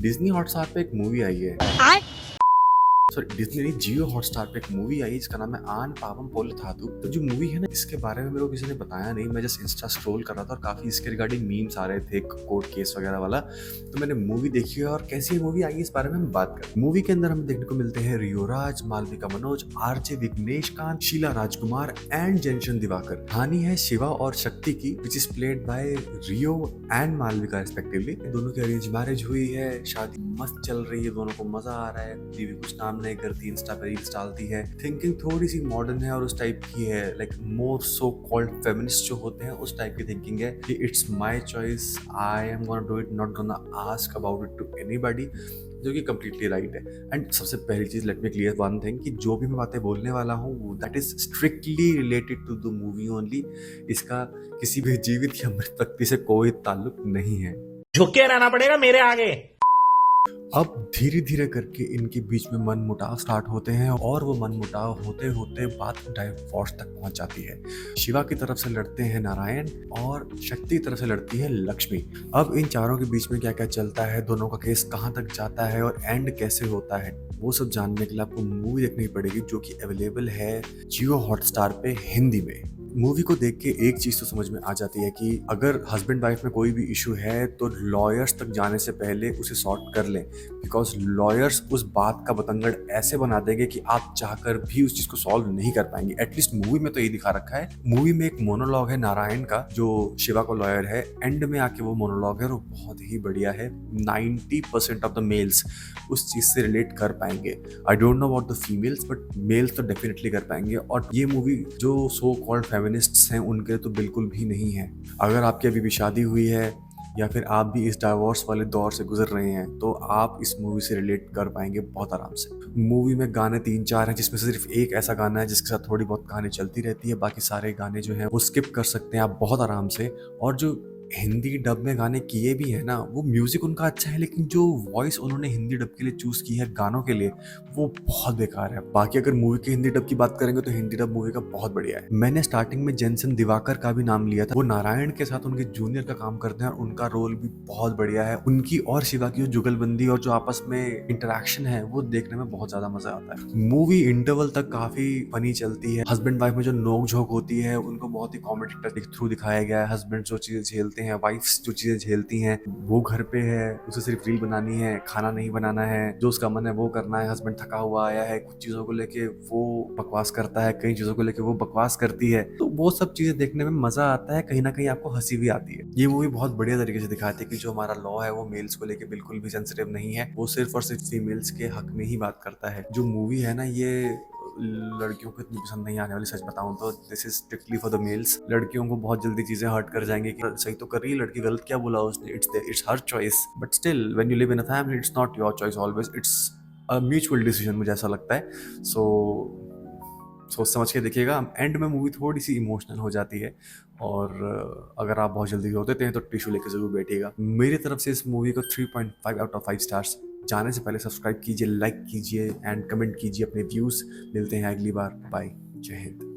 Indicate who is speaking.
Speaker 1: Disney Hotstar पे एक movie आई है। सॉरी, डिज्नी नहीं, जियो हॉटस्टार पे एक मूवी आई जिसका नाम है आन पावम पोल थातु। तो जो मूवी है ना, इसके बारे में मेरे को किसी ने बताया नहीं। मैं जस्ट इंस्टा स्क्रॉल कर रहा था और काफी इसके रिगार्डिंग मीम्स आ रहे थे, कोर्ट केस वगैरह वाला। तो मैंने मूवी देखी है और कैसी मूवी आई इस बारे में हम बात करें। मूवी के अंदर हमें देखने को मिलते हैं रियोराज, मालविका मनोज, आरजे विघ्नेश कांत, शीला राजकुमार एंड जेनशन दिवाकर। कहानी है शिवा और शक्ति की, which is played by Rio and Malavika respectively. दोनों की अरेंज मैरिज हुई है, शादी मस्त चल रही है, दोनों को मजा आ रहा है। बीवी कुछ काम नहीं करती, इंस्टा पे रील्स डालती है। थिंकिंग थोड़ी सी मॉडर्न है और उस टाइप की है, like more so called feminist जो होते हैं उस टाइप की थिंकिंग है कि it's my choice, I am gonna do it, not gonna ask about it to anybody, जो कि कंप्लीटली राइट है। एंड सबसे पहली चीज, let me clear one thing, कि जो भी मैं बातें बोलने वाला हूँ that is strictly related to the movie only. इसका किसी भी जीवित या मृत व्यक्ति से कोई ताल्लुक नहीं है।
Speaker 2: झुक के रहना पड़ेगा मेरे आगे।
Speaker 1: अब धीरे धीरे करके इनके बीच में मन मुटाव स्टार्ट होते हैं और वो मन मुटाव होते होते बात डाइवोर्स तक पहुंच जाती है। शिवा की तरफ से लड़ते हैं नारायण और शक्ति की तरफ से लड़ती है लक्ष्मी। अब इन चारों के बीच में क्या क्या चलता है, दोनों का केस कहां तक जाता है और एंड कैसे होता है, वो सब जानने के लिए आपको मूवी देखनी पड़ेगी, जो कि अवेलेबल है जियो हॉटस्टार पे हिंदी में। मूवी को देख के एक चीज तो समझ में आ जाती है कि अगर हस्बैंड वाइफ में कोई भी इशू है तो लॉयर्स तक जाने से पहले उसे सॉर्ट कर लें, बिकॉज लॉयर्स उस बात का बतंगड़ ऐसे बना देंगे कि आप चाहकर भी उस चीज को सॉल्व नहीं कर पाएंगे। एटलीस्ट मूवी में तो ये दिखा रखा है। मूवी में एक मोनोलॉग है नारायण का, जो शिवा को लॉयर है। एंड में आके वो मोनोलॉग है और वो बहुत ही बढ़िया है। 90% ऑफ द मेल्स उस चीज से रिलेट कर पाएंगे। I don't know about the females, but males तो डेफिनेटली कर पाएंगे। और ये मूवी जो सो कॉल्ड फेमिनिस्ट्स हैं उनके लिए तो बिल्कुल भी नहीं है। अगर आपकी अभी भी शादी हुई है या फिर आप भी इस डाइवोर्स वाले दौर से गुजर रहे हैं तो आप इस मूवी से रिलेट कर पाएंगे बहुत आराम से। मूवी में गाने 3-4 हैं, जिसमें से सिर्फ एक ऐसा गाना है जिसके साथ थोड़ी बहुत कहानी चलती रहती है। बाकी सारे गाने जो हैं वो स्किप कर सकते हैं आप बहुत आराम से। और जो हिंदी डब में गाने किए भी है ना, वो म्यूजिक उनका अच्छा है, लेकिन जो वॉइस उन्होंने हिंदी डब के लिए चूज की है गानों के लिए, वो बहुत बेकार है। बाकी अगर मूवी की हिंदी डब की बात करेंगे तो हिंदी डब मूवी का बहुत बढ़िया है। मैंने स्टार्टिंग में जेनसन दिवाकर का भी नाम लिया था, वो नारायण के साथ उनके जूनियर का काम करते हैं और उनका रोल भी बहुत बढ़िया है। उनकी और शिवा की जो जुगलबंदी और जो आपस में इंटरेक्शन है वो देखने में बहुत ज्यादा मजा आता है। मूवी इंटरवल तक काफी फनी चलती है। हस्बैंड वाइफ में जो नोक झोंक होती है उनको बहुत ही कॉमेडी टच थ्रू दिखाया गया है। हस्बैंड जो चीजें झेलते हैं, वाइफ्स जो चीजें झेलती हैं, वो घर पे है, उसे सिर्फ रील बनानी है, खाना नहीं बनाना है, जो उसका मन है वो करना है। हस्बैंड थका हुआ आया है, कुछ चीजों को लेके वो बकवास करता है, कई चीजों को लेके वो बकवास करती है। तो वो सब चीजें देखने में मजा आता है, कहीं ना कहीं आपको हंसी भी आती है। ये मूवी बहुत बढ़िया तरीके से दिखाती है कि जो हमारा लॉ है वो मेल्स को लेके बिल्कुल भी सेंसिटिव नहीं है, वो सिर्फ और सिर्फ फीमेल्स के हक में ही बात करता है। जो मूवी है ना, ये लड़कियों को इतनी पसंद नहीं आने वाली, सच बताऊं तो। This is strictly for the mails. लड़कियों को बहुत जल्दी चीजें हर्ट कर जाएंगे कि सही तो कर रही है लड़की, गलत क्या बोला उसने, it's her choice. But still when you live in a family it's not your choice always, it's a mutual decision, मुझे ऐसा लगता है। सो सोच समझ के देखिएगा। एंड में मूवी थोड़ी सी इमोशनल हो जाती है और अगर आप बहुत जल्दी रो देते हैं तो टिश्यू लेके जरूर बैठिएगा। मेरी तरफ से इस मूवी को 3.5 आउट ऑफ 5 स्टार्स। जाने से पहले सब्सक्राइब कीजिए, लाइक कीजिए एंड कमेंट कीजिए अपने व्यूज। मिलते हैं अगली बार। बाय, जय हिंद।